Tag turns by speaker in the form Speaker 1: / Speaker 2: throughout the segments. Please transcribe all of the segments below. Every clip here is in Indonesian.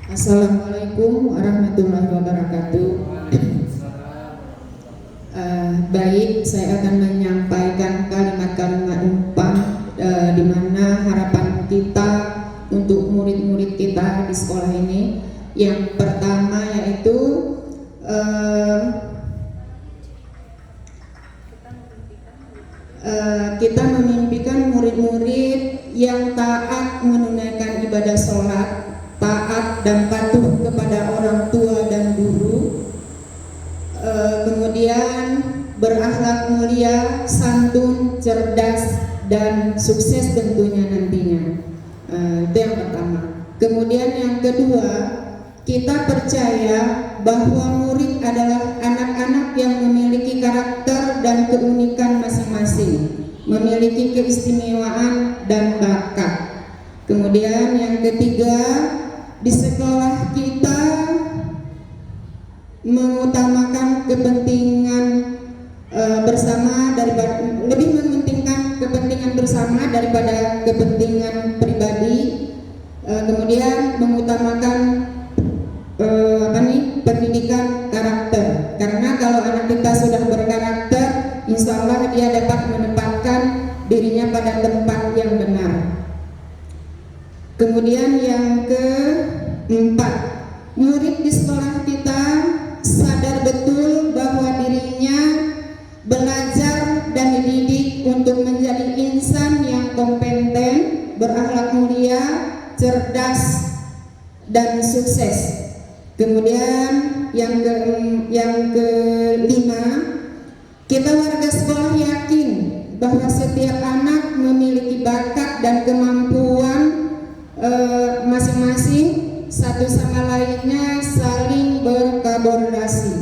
Speaker 1: Assalamualaikum warahmatullahi wabarakatuh. Baik, saya akan menyampaikan kalimat-kalimat umpan di mana harapan kita untuk murid-murid kita di sekolah ini. Yang pertama yaitu kita memimpikan murid-murid yang taat menunaikan ibadah sholat, taat dan patuh kepada orang tua dan guru, kemudian berakhlak mulia, santun, cerdas, dan sukses tentunya nantinya. Itu yang pertama. Kemudian yang kedua, kita percaya bahwa murid adalah anak-anak yang memiliki karakter dan keunikan masing-masing, memiliki keistimewaan dan bakat. Kemudian yang ketiga, di sekolah kita mengutamakan kepentingan bersama daripada lebih mementingkan kepentingan bersama daripada kepentingan pribadi. Kemudian mengutamakan pendidikan karakter, karena kalau anak kita sudah berkarakter, insya Allah dia dapat menempatkan dirinya pada tempat yang benar. Kemudian yang keempat, murid di sekolah kita sadar betul bahwa dirinya belajar dan dididik untuk menjadi insan yang kompeten, berakhlak mulia, cerdas, dan sukses. Kemudian yang kelima, kita warga sekolah yakin bahwa setiap anak memiliki bakat dan kemampuan masing-masing, satu sama lainnya saling berkolaborasi.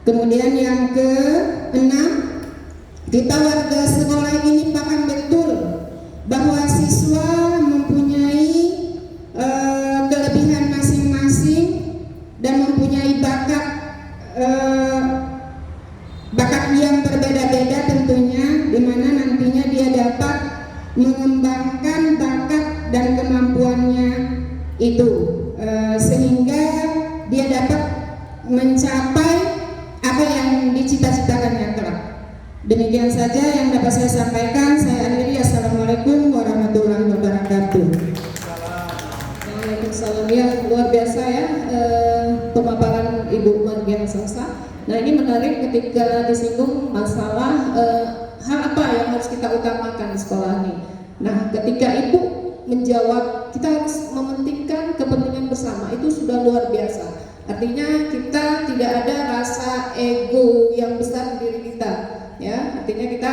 Speaker 1: Kemudian yang keenam, kita warga sekolah ini paham betul bahwa siswa mempunyai kelebihan masing-masing dan mempunyai bakat yang berbeda-beda tentunya, di mana nantinya dia dapat mengembangkan bakat dan kemampuannya itu, sehingga dia dapat mencapai apa yang dicita-citakannya kelak. Demikian saja yang dapat saya sampaikan. Saya akhiri. Assalamualaikum warahmatullahi wabarakatuh. Waalaikumsalam. Ya, luar biasa ya pemaparan Ibu Margiana Salsa. Nah, ini menarik ketika disinggung masalah hal apa yang harus kita utamakan di sekolah ini. Nah, ketika Ibu menjawab kita harus mementingkan kepentingan bersama, itu sudah luar biasa. Artinya kita tidak ada rasa ego yang besar di diri kita, ya. Artinya kita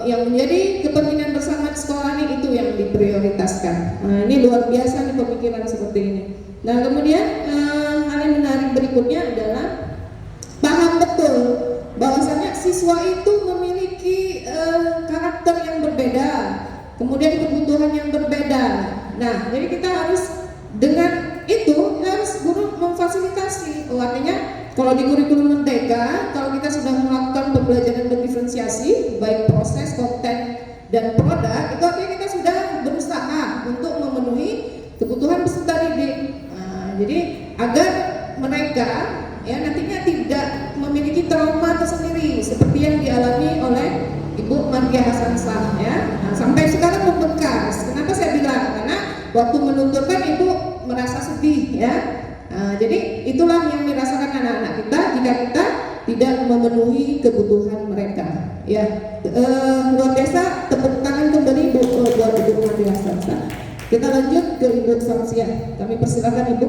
Speaker 1: yang menjadi kepentingan bersama di sekolah ini itu yang diprioritaskan. Nah, ini luar biasa nih pemikiran seperti ini. Nah, kemudian hal yang menarik berikutnya adalah paham betul bahwasanya siswa itu memiliki karakter yang berbeda, kemudian kebutuhan yang berbeda. Nah, jadi kita harus dengan itu harus guru memfasilitasi. Artinya kalau di kurikulum merdeka, kalau kita sudah melakukan pembelajaran berdiferensiasi, baik proses, konten, dan produk, itu artinya kita sudah berusaha untuk memenuhi kebutuhan peserta didik. Nah, jadi agar mereka ya nantinya tidak memiliki trauma tersendiri seperti yang dialami oleh Ibu Margiana Salsa, ya. Nah, sampai sekarang membekas. Kenapa saya bilang? Karena waktu menuturkan Ibu merasa sedih, ya. Nah, jadi itulah yang dirasakan anak-anak kita jika kita tidak memenuhi kebutuhan mereka. Ya, luar biasa. Tepuk tangan kembali buat Ibu Margiana Salsa. Kita lanjut ke Ibu Samsiah. Kami persilakan Ibu.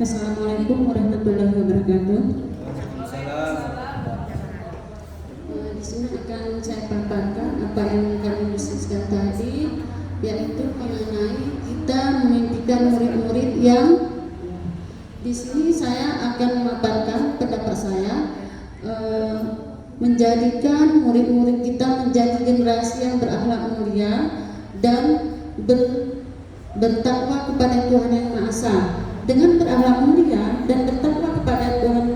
Speaker 1: Assalamualaikum warahmatullahi wabarakatuh. Di sini akan saya paparkan apa yang kami diskusikan tadi, yaitu mengenai kita memimpikan murid-murid yang di sini saya akan memaparkan pendapat saya, menjadikan murid-murid kita menjadi generasi yang berakhlak mulia dan bertakwa kepada Tuhan Yang Maha Esa. Dengan berakhlak mulia dan bertakwa kepada Tuhan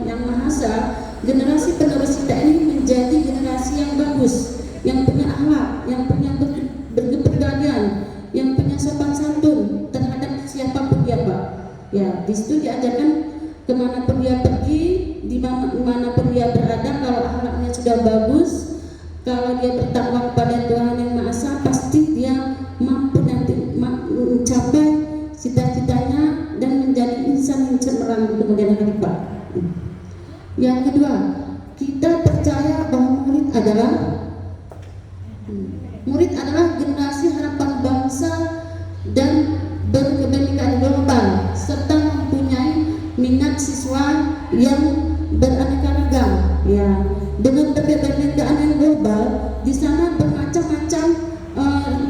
Speaker 2: ajarkan kemanapun dia pergi, dimanapun dia berada, kalau akhlaknya sudah bagus, kalau dia bertakwa kepada Tuhan Yang Maha Esa, pasti dia mampu nanti mencapai cita-citanya dan menjadi insan yang cemerlang di kemudian hari, Pak. Yang kedua, kita percaya bahwa murid adalah generasi harapan bangsa dan berkebenekaan global serta mempunyai minat siswa yang beraneka ragam. Ya, dengan kebenekaan yang global, di sana bermacam-macam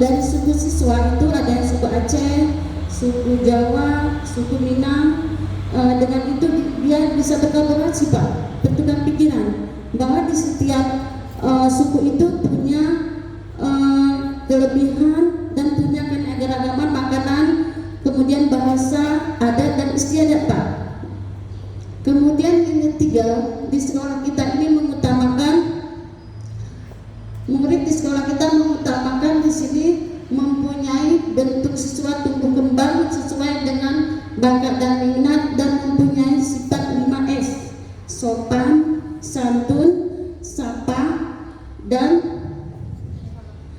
Speaker 2: dari suku siswa itu ada yang suku Aceh, suku Jawa, suku Minang. Dengan itu dia bisa berkolaborasi, Pak, bertukar pikiran bahwa di setiap suku itu punya kelebihan dan punya keanekaragaman makanan, kemudian bahasa, adat dan istiadat, Pak. Kemudian yang ketiga, di sekolah kita ini mengutamakan, murid di sekolah kita mengutamakan di sini mempunyai bentuk siswa tumbuh kembang sesuai dengan bakat dan minat dan mempunyai sifat 5S: sopan, santun, sapa, dan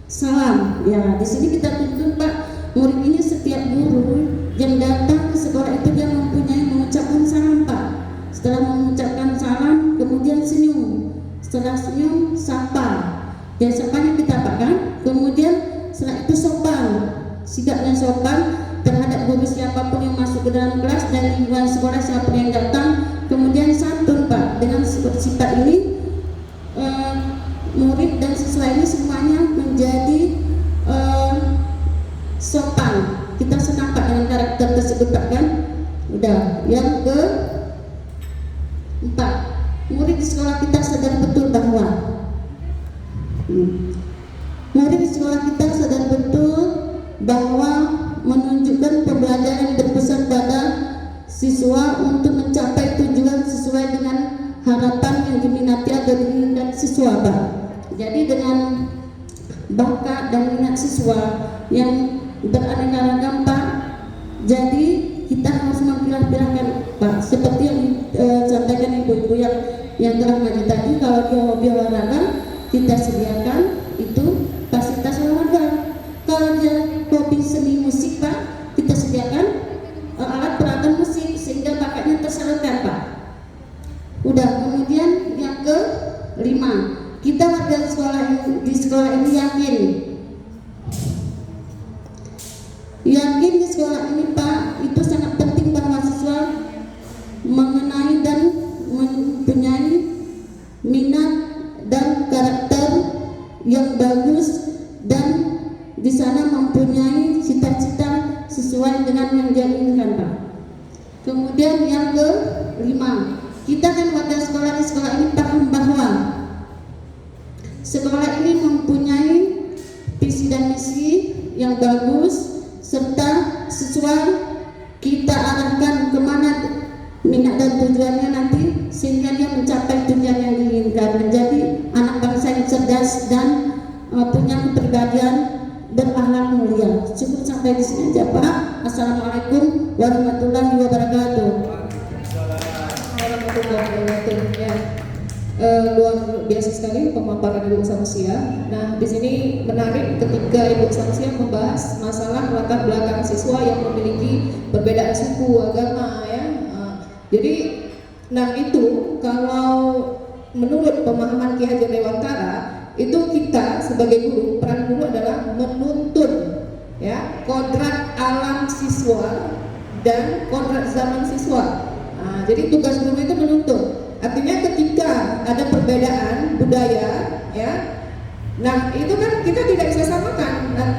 Speaker 2: salam. Ya, di sini kita tuntut, Pak, murid ini setiap guru yang datang ke sekolah itu dia mempunyai mengucapkan salam, Pak. Setelah mengucapkan salam, kemudian senyum. Setelah senyum, sapa. Dan sapanya kita, Pak, kan? Kemudian setelah itu sopan. Sikapnya sopan terhadap guru siapapun yang masuk ke dalam kelas dan lingkungan sekolah siapapun yang datang. Kemudian santun, Pak. Dengan sifat ini murid dan siswa ini semuanya menjadi sopan. Kita senang, Pak, dengan karakter tersebut, Pak, kan? Udah. Yang keempat, murid di sekolah kita sadar betul bahwa murid di sekolah kita sadar betul bahwa menunjukkan pembelajaran berpesan pada siswa untuk mencapai tujuan sesuai dengan harapan yang diminati atau diinginkan siswa, Pak. Jadi dengan bakat dan minat siswa yang beraneka ragam, Pak, jadi kita harus mempilah-pilahkan, Pak, seperti yang disampaikan ibu-ibu yang telah maju tadi. Kalau dia hobi olahraga, kita sediakan itu fasilitas olahraga. Kalau dia hobi seni musik, Pak, kita sediakan alat peralatan musik sehingga bakatnya tersalurkan, Pak. Udah. Kemudian yang ke-5, kita warga di sekolah ini yakin di sekolah ini, Pak, itu sangat penting bahwa siswa mengenai dan mempunyai minat dan karakter yang bagus dan di sana mempunyai cita-cita sesuai dengan yang dia inginkan, Pak. Kemudian yang ke-5, kita kan warga sekolah di sekolah ini paham bahwa sekolah ini mempunyai visi dan misi yang bagus serta siswa kita arahkan kemana minat dan tujuannya nanti sehingga dia mencapai tujuan yang diinginkan, menjadi anak bangsa yang cerdas dan punya kepribadian berakhlak mulia. Cukup sampai di sini aja, Pak. Assalamualaikum warahmatullahi wabarakatuh. Warahmatullahi wabarakatuh. Ya. Luar biasa sekali pemaparan Ibu Samsia. Nah, di sini menarik ketika Ibu Samsia membahas masalah latar belakang siswa yang memiliki perbedaan suku, agama, ya. Jadi, nah itu kalau menurut pemahaman Ki Hajar Dewantara, itu kita sebagai guru, peran guru adalah menuntun, ya, kodrat alam siswa dan kodrat zaman siswa. Nah, jadi tugas guru itu menuntun. Artinya ketika ada perbedaan budaya, ya, nah itu kan kita tidak bisa samakan. Nah,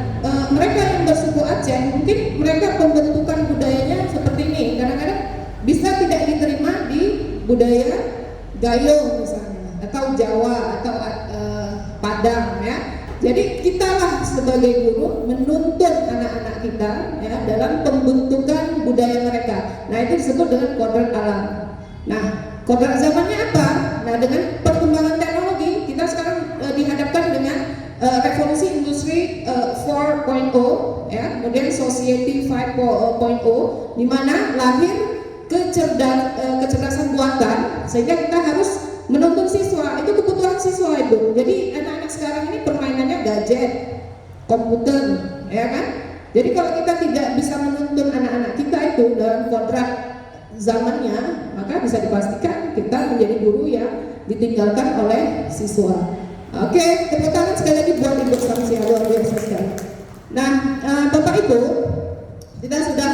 Speaker 2: mereka yang bersuku Aceh, mungkin mereka pembentukan budayanya seperti ini. Kadang-kadang bisa tidak diterima di budaya Gayo misalnya, atau Jawa atau Padang, ya. Jadi kitalah sebagai guru menuntun anak-anak kita, ya, dalam pembentukan budaya mereka. Nah itu disebut dengan kodrat alam. Nah kodrat zamannya apa? Nah dengan perkembangan teknologi kita sekarang dihadapkan dengan revolusi industri 4.0, ya, kemudian society 5.0, di mana lahir
Speaker 1: kecerdasan buatan, sehingga kita harus menuntun siswa. Itu kebutuhan siswa Ibu. Jadi anak-anak sekarang ini permainannya gadget, komputer, ya kan? Jadi kalau kita tidak bisa menuntun anak-anak kita itu dalam kodrat zamannya, maka bisa dipastikan kita menjadi guru yang ditinggalkan oleh siswa. Oke, tepuk tangan sekali lagi buat Ibu Samsia, luar biasa sekali. Nah, Bapak Ibu, kita sudah